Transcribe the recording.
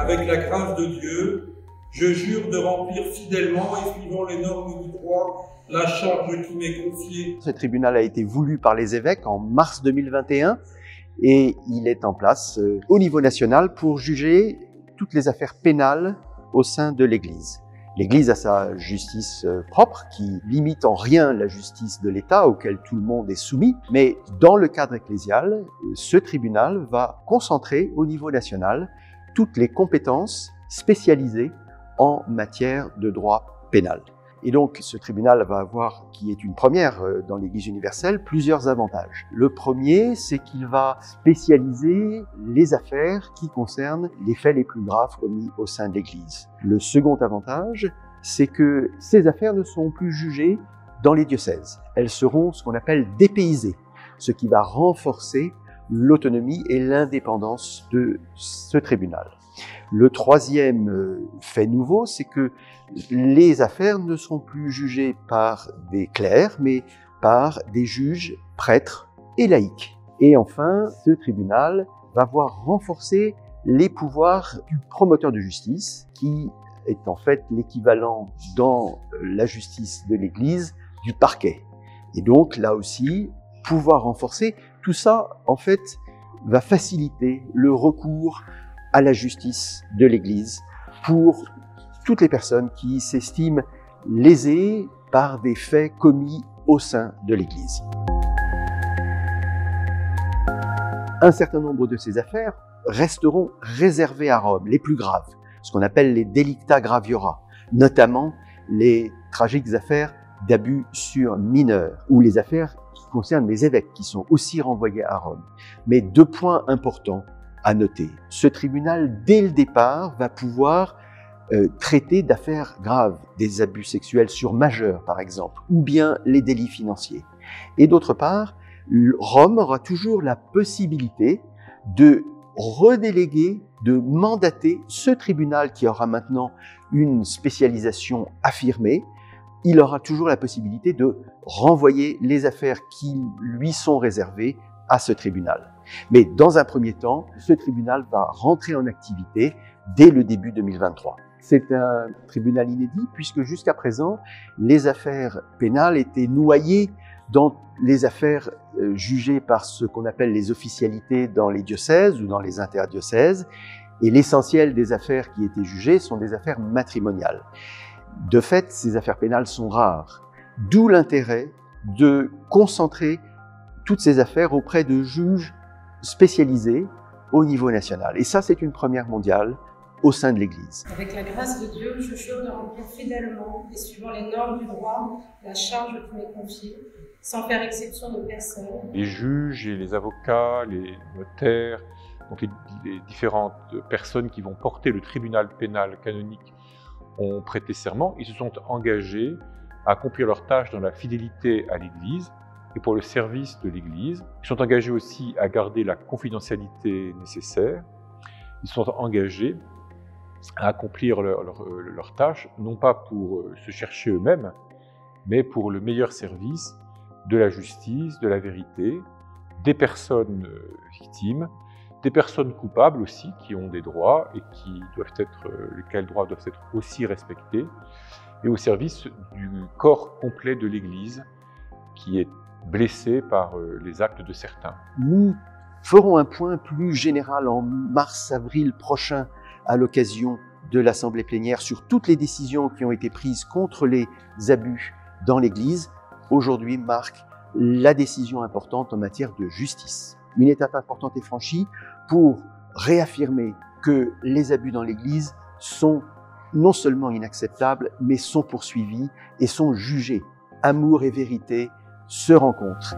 avec la grâce de Dieu, je jure de remplir fidèlement et suivant les normes du droit la charge qui m'est confiée. Ce tribunal a été voulu par les évêques en mars 2021 et il est en place au niveau national pour juger toutes les affaires pénales au sein de l'Église. L'Église a sa justice propre qui limite en rien la justice de l'État auquel tout le monde est soumis, mais dans le cadre ecclésial, ce tribunal va concentrer au niveau national toutes les compétences spécialisées en matière de droit pénal. Et donc, ce tribunal va avoir, qui est une première dans l'Église universelle, plusieurs avantages. Le premier, c'est qu'il va spécialiser les affaires qui concernent les faits les plus graves commis au sein de l'Église. Le second avantage, c'est que ces affaires ne seront plus jugées dans les diocèses. Elles seront ce qu'on appelle dépaysées, ce qui va renforcer l'autonomie et l'indépendance de ce tribunal. Le troisième fait nouveau, c'est que les affaires ne seront plus jugées par des clercs, mais par des juges, prêtres et laïcs. Et enfin, ce tribunal va voir renforcer les pouvoirs du promoteur de justice, qui est en fait l'équivalent dans la justice de l'Église du parquet. Et donc, là aussi, pouvoir renforcer, tout ça, en fait, va faciliter le recours à la justice de l'Église pour toutes les personnes qui s'estiment lésées par des faits commis au sein de l'Église. Un certain nombre de ces affaires resteront réservées à Rome, les plus graves, ce qu'on appelle les delicta graviora, notamment les tragiques affaires d'abus sur mineurs ou les affaires qui concernent les évêques qui sont aussi renvoyés à Rome. Mais deux points importants à noter. Ce tribunal, dès le départ, va pouvoir traiter d'affaires graves, des abus sexuels sur majeurs, par exemple, ou bien les délits financiers. Et d'autre part, Rome aura toujours la possibilité de redéléguer, de mandater ce tribunal qui aura maintenant une spécialisation affirmée. Il aura toujours la possibilité de renvoyer les affaires qui lui sont réservées à ce tribunal. Mais dans un premier temps, ce tribunal va rentrer en activité dès le début 2023. C'est un tribunal inédit puisque jusqu'à présent, les affaires pénales étaient noyées dans les affaires jugées par ce qu'on appelle les officialités dans les diocèses ou dans les interdiocèses. Et l'essentiel des affaires qui étaient jugées sont des affaires matrimoniales. De fait, ces affaires pénales sont rares. D'où l'intérêt de concentrer toutes ces affaires auprès de juges spécialisés au niveau national. Et ça, c'est une première mondiale au sein de l'Église. Avec la grâce de Dieu, je jure de remplir fidèlement et suivant les normes du droit la charge qui m'est confiée, sans faire exception de personne. Les juges et les avocats, les notaires, donc les différentes personnes qui vont porter le tribunal pénal canonique ont prêté serment. Ils se sont engagés à accomplir leurs tâches dans la fidélité à l'Église et pour le service de l'Église. Ils sont engagés aussi à garder la confidentialité nécessaire. Ils sont engagés à accomplir leurs tâches, non pas pour se chercher eux-mêmes, mais pour le meilleur service de la justice, de la vérité, des personnes victimes, des personnes coupables aussi, qui ont des droits et lesquels droits doivent être aussi respectés, et au service du corps complet de l'Église, qui est blessé par les actes de certains. Nous ferons un point plus général en mars-avril prochain à l'occasion de l'Assemblée plénière sur toutes les décisions qui ont été prises contre les abus dans l'Église. Aujourd'hui marque la décision importante en matière de justice. Une étape importante est franchie pour réaffirmer que les abus dans l'Église sont non seulement inacceptables, mais sont poursuivis et sont jugés. Amour et vérité se rencontrent.